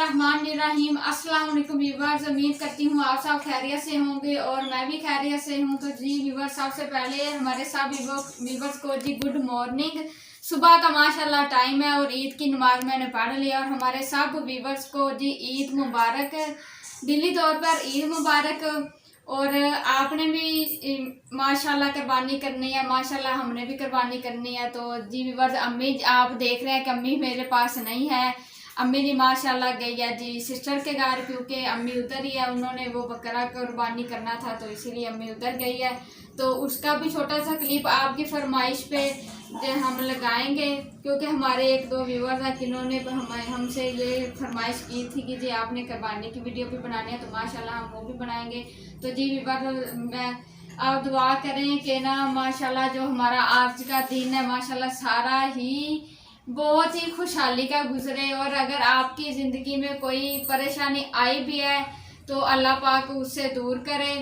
बिस्मिल्लाहिर्रहमानिर्रहीम। अस्सलाम वालेकुम व्यूअर्स, उम्मीद करती हूँ आप सब खैरियत से होंगे और मैं भी खैरियत से हूँ। तो जी व्यूअर्स, सबसे पहले हमारे सब व्यूअर्स को जी गुड मॉर्निंग। सुबह का माशाल्लाह टाइम है और ईद की नमाज मैंने पढ़ लिया और हमारे सब व्यूअर्स को जी ईद मुबारक, दिली तौर पर ईद मुबारक। और आपने भी माशाल्लाह कुर्बानी करनी है, माशाल्लाह हमने भी कुर्बानी करनी है। तो जी व्यूअर्स, अम्मी आप देख रहे हैं कि अम्मी मेरे पास नहीं है। अम्मी जी माशाल्लाह गई है जी सिस्टर के घर, क्योंकि अम्मी उधर ही है, उन्होंने वो बकरा कुर्बानी करना था तो इसीलिए अम्मी उधर गई है। तो उसका भी छोटा सा क्लिप आपकी फरमाइश पे हम लगाएंगे, क्योंकि हमारे एक दो व्यूअर्स हैं जिन्होंने हमसे ये फरमाइश की थी कि जी आपने कुर्बानी की वीडियो भी बनानी है, तो माशाल्लाह हम वो भी बनाएंगे। तो जी व्यूअर्स, मैं आप दुआ करें कि ना माशाल्लाह जो हमारा आज का दिन है माशाल्लाह सारा ही बहुत ही खुशहाली का गुजरे। और अगर आपकी ज़िंदगी में कोई परेशानी आई भी है तो अल्लाह पाक उससे दूर करे,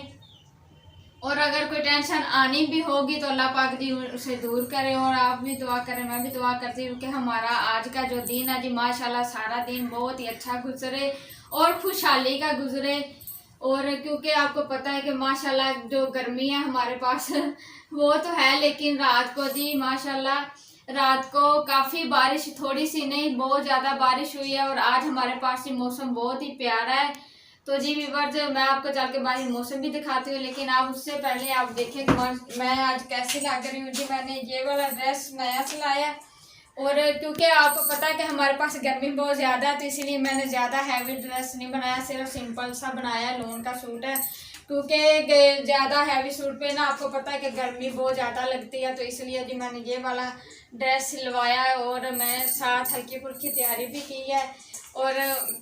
और अगर कोई टेंशन आनी भी होगी तो अल्लाह पाक जी उसे दूर करे। और आप भी दुआ करें, मैं भी दुआ करती हूँ कि हमारा आज का जो दिन है जी माशाल्लाह सारा दिन बहुत ही अच्छा गुजरे और खुशहाली का गुजरे। और क्योंकि आपको पता है कि माशाल्लाह जो गर्मी है हमारे पास वो तो है, लेकिन रात को जी माशाल्लाह रात को काफ़ी बारिश, थोड़ी सी नहीं बहुत ज़्यादा बारिश हुई है। और आज हमारे पास ये मौसम बहुत ही प्यारा है। तो जी व्यूअर्स, मैं आपको चल के बाहर मौसम भी दिखाती हूँ, लेकिन आप उससे पहले आप देखें कि मैं आज कैसे लग रही हूँ। जी मैंने ये वाला ड्रेस नया सिलाया, और क्योंकि आपको पता है कि हमारे पास गर्मी बहुत ज़्यादा है तो इसीलिए मैंने ज़्यादा हैवी ड्रेस नहीं बनाया, सिर्फ सिंपल सा बनाया। लोन का सूट है, क्योंकि ज़्यादा हैवी सूट पे ना आपको पता है कि गर्मी बहुत ज़्यादा लगती है, तो इसलिए जी मैंने ये वाला ड्रेस सिलवाया है। और मैं साथ हल्की फुल्की तैयारी भी की है, और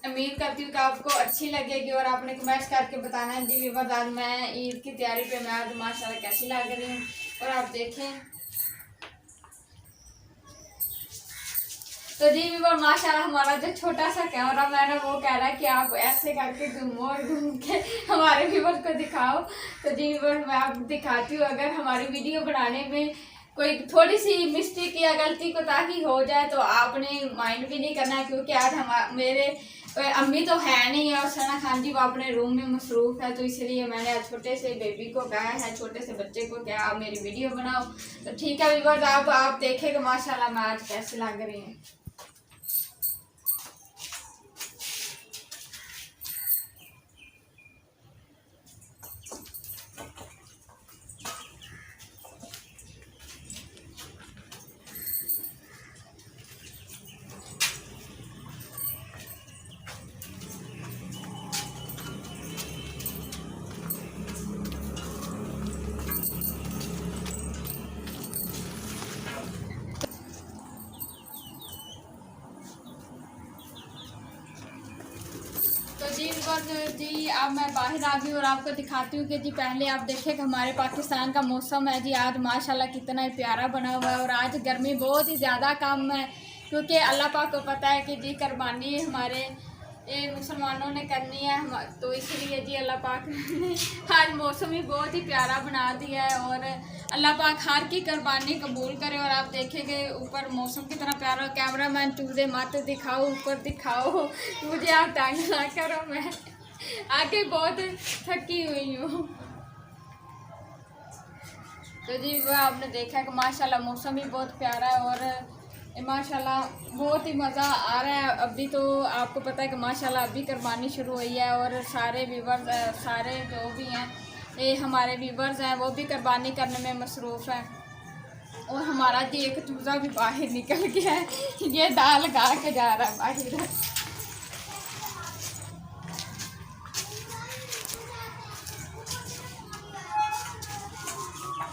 उम्मीद करती हूँ कि आपको अच्छी लगेगी। और आपने कमेंट्स करके बताना है जी व्यूअर्स, आज मैं ईद की तैयारी पे मैं आज माशाल्लाह कैसी लग रही हूँ। और आप देखें तो जी व्यूअर्स, माशाल्लाह हमारा जो छोटा सा कैमरा मैन है वो कह रहा है कि आप ऐसे करके घूमो और घूम के हमारे व्यूअर्स को दिखाओ। तो जी व्यूअर्स, मैं आपको दिखाती हूँ। अगर हमारी वीडियो बनाने में कोई थोड़ी सी मिस्टेक या गलती को ताकि हो जाए तो आपने माइंड भी नहीं करना, क्योंकि आज मेरे अम्मी तो है नहीं है और सना खान जी वो अपने रूम में मसरूफ़ है, तो इसलिए मैंने आज छोटे से बेबी को कहा है, छोटे से बच्चे को क्या आप मेरी वीडियो बनाओ। तो ठीक है व्यूअर्स, आप देखेंगे माशाल्लाह मैं आज कैसे लग रही हूँ। जी अब मैं बाहर आ गई और आपको दिखाती हूँ कि जी पहले आप देखें कि हमारे पाकिस्तान का मौसम है जी आज माशाल्लाह कितना ही प्यारा बना हुआ है। और आज गर्मी बहुत ही ज़्यादा कम है, क्योंकि अल्लाह पाक को पता है कि जी कुर्बानी हमारे मुसलमानों ने करनी है, तो इसलिए जी अल्लाह पाक ने आज मौसम ही बहुत ही प्यारा बना दिया है। और अल्लाह पाक हर की कुर्बानी कबूल करे। और आप देखेंगे ऊपर मौसम कितना प्यारा। कैमरा मैन तुझे मत दिखाओ, ऊपर दिखाओ, मुझे आप तंग ना करो, मैं आके बहुत थकी हुई हूँ। तो जी वो आपने देखा कि माशाल्लाह मौसम भी बहुत प्यारा है और माशाल्लाह बहुत ही मज़ा आ रहा है। अभी तो आपको पता है कि माशाल्लाह अभी कुर्बानी शुरू हुई है और सारे व्यूअर्स, सारे जो भी हैं ये हमारे व्यूअर्स हैं वो भी कुर्बानी करने में मसरूफ़ हैं। और हमारा जी एक चूज़ा भी बाहर निकल गया है, ये दाल लगा के जा रहा है बाहर।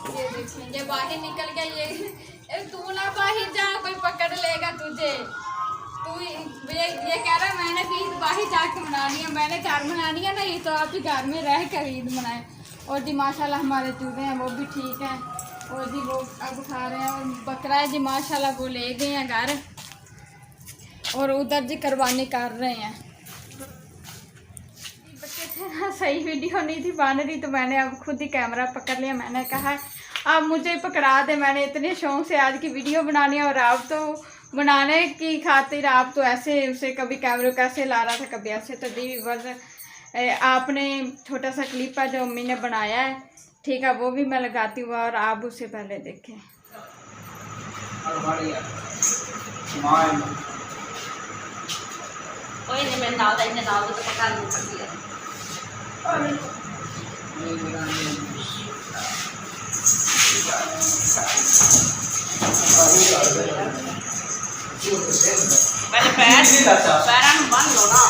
ये देखिए ये बाहर निकल गया। ये तू ना बाहर जा, कोई पकड़ लेगा तुझे। तू ये कह रहा है मैंने भी ईद बाहर जाके मनानी है, मैंने घर मनानी है ना, ये तो आप ही घर में रह कर ईद मनाएं। और जी माशाल्लाह हमारे चूज़े हैं वो भी ठीक हैं, और जी वो अब खा रहे हैं। और बकरा है जी माशाल्लाह वो ले गए हैं घर, और उधर जी कुर्बानी कर रहे हैं। बच्चे थे ना, सही वीडियो नहीं थी बन रही, तो मैंने अब खुद ही कैमरा पकड़ लिया। मैंने कहा आप मुझे पकड़ा दे, मैंने इतने शौक से आज की वीडियो बनानी है और आप तो बनाने की खातिर आप तो ऐसे उसे कभी कैमरे को ऐसे ला रहा था, कभी ऐसे। तो जी व्यूअर्स, आपने छोटा सा क्लिप है जो अम्मी ने बनाया है, ठीक है, वो भी मैं लगाती हूँ और आप उसे पहले देखें। पहले पैरा बांध लो ना।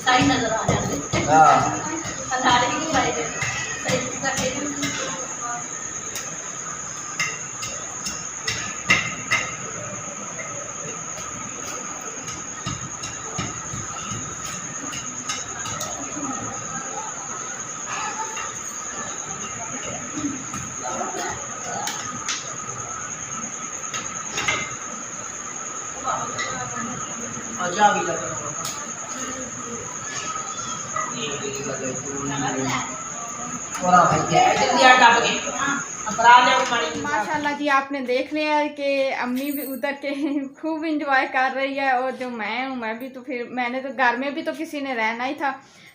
सही नजर आ जाते। अंधारे की दिखाई दे सही करके। मजा भी लगा माशाल्लाह जी, आपने देख लिया है कि अम्मी भी उधर के खूब इंजॉय कर रही है और जो मैं हूँ, मैं भी तो फिर मैंने तो घर में भी तो किसी ने रहना ही था,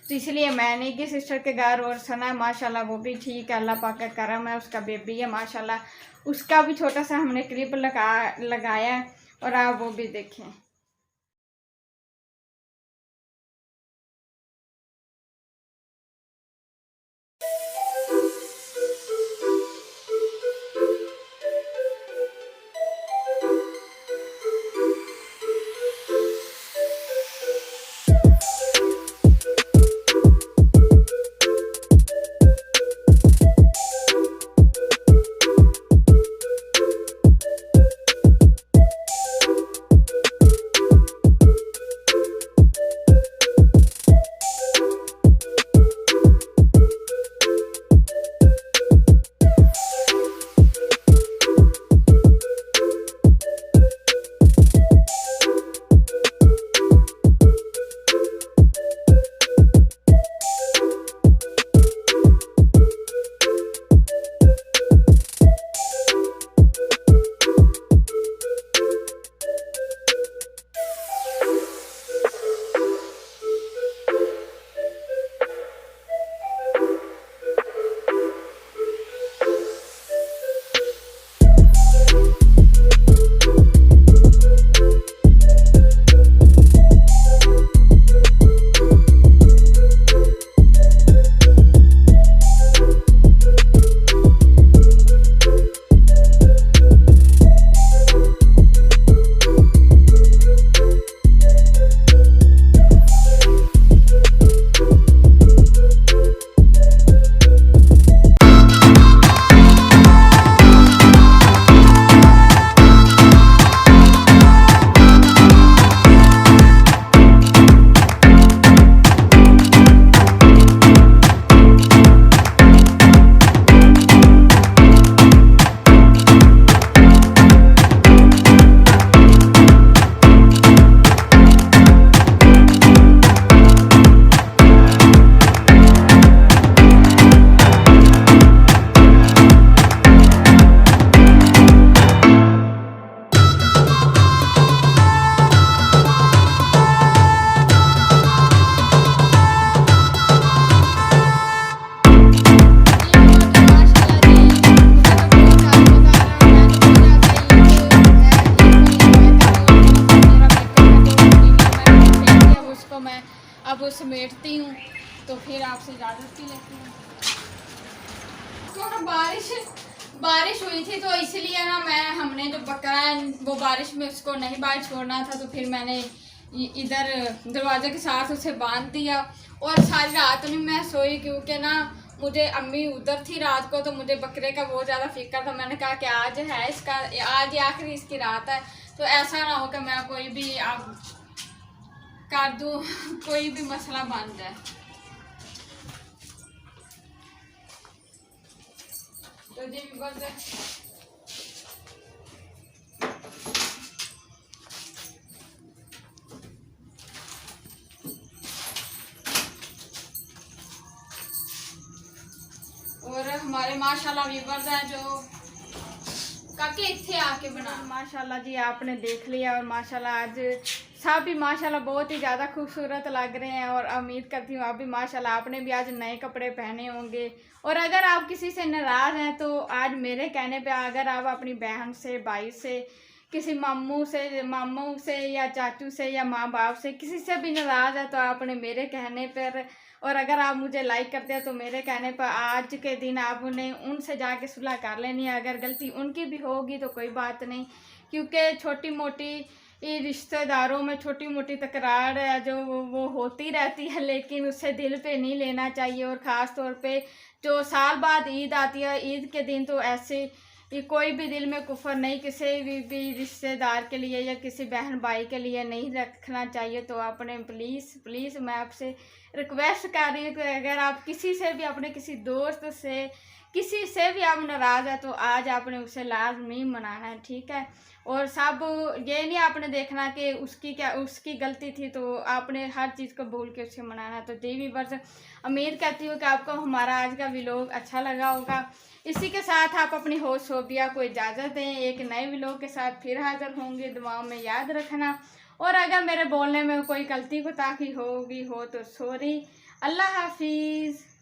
तो इसलिए मैंने की सिस्टर के घर। और सना है माशाल्लाह, वो भी ठीक है, अल्लाह पाक का करम है, उसका बेबी है माशाल्लाह, उसका भी छोटा सा हमने क्लिप लगाया है और आप वो भी देखें। समेटती हूँ तो फिर आपसे इजाज़त भी लेती हूँ। क्योंकि बारिश हुई थी तो इसलिए ना हमने जो बकरा है वो बारिश में उसको नहीं बाहर छोड़ना था, तो फिर मैंने इधर दरवाजे के साथ उसे बांध दिया। और सारी रात नहीं मैं सोई क्योंकि ना मुझे अम्मी उधर थी रात को, तो मुझे बकरे का बहुत ज़्यादा फिक्र था। मैंने कहा कि आज है इसका, आज आखिरी इसकी रात है, तो ऐसा ना हो कि मैं कोई भी आप कर दूँ कोई भी मसला बन जाए। तो जी व्यूअर्स और हमारे माशाल्लाह व्यूअर्स हैं जो काके इत्थे आके बना। माशाल्लाह जी आपने देख लिया और माशाल्लाह आज सब भी माशाल्लाह बहुत ही ज़्यादा खूबसूरत लग रहे हैं और उम्मीद करती हूँ आप भी माशाल्लाह आपने भी आज नए कपड़े पहने होंगे। और अगर आप किसी से नाराज़ हैं तो आज मेरे कहने पे अगर आप अपनी बहन से, भाई से, किसी मामू से या चाचू से या माँ बाप से किसी से भी नाराज़ है तो आपने मेरे कहने पर, और अगर आप मुझे लाइक करते हैं तो मेरे कहने पर आज के दिन आप उन्हें उनसे जाके सुलह कर लेनी है। अगर गलती उनकी भी होगी तो कोई बात नहीं, क्योंकि छोटी मोटी रिश्तेदारों में छोटी मोटी तकरार है जो वो होती रहती है, लेकिन उससे दिल पे नहीं लेना चाहिए। और ख़ास तौर पे जो साल बाद ईद आती है, ईद के दिन तो ऐसे कोई भी दिल में कुफर नहीं किसी भी रिश्तेदार के लिए या किसी बहन भाई के लिए नहीं रखना चाहिए। तो आपने प्लीज़ मैं आपसे रिक्वेस्ट कर रही हूँ कि अगर आप किसी से भी, अपने किसी दोस्त से, किसी से भी आप नाराज़ है तो आज आपने उसे लाजमी मनाना है, ठीक है। और सब ये नहीं आपने देखना कि उसकी गलती थी तो आपने हर चीज़ को भूल के उसे मनाना है। तो जी व्यूअर्स उम्मीद करती हूँ कि आपको हमारा आज का व्लॉग अच्छा लगा होगा। इसी के साथ आप अपनी होस्ट सोबिया को इजाज़त दें। एक नए व्लॉग के साथ फिर हाजिर होंगे, दुआओं में याद रखना। और अगर मेरे बोलने में कोई गलती कोताही हो तो सॉरी। अल्लाह हाफिज़।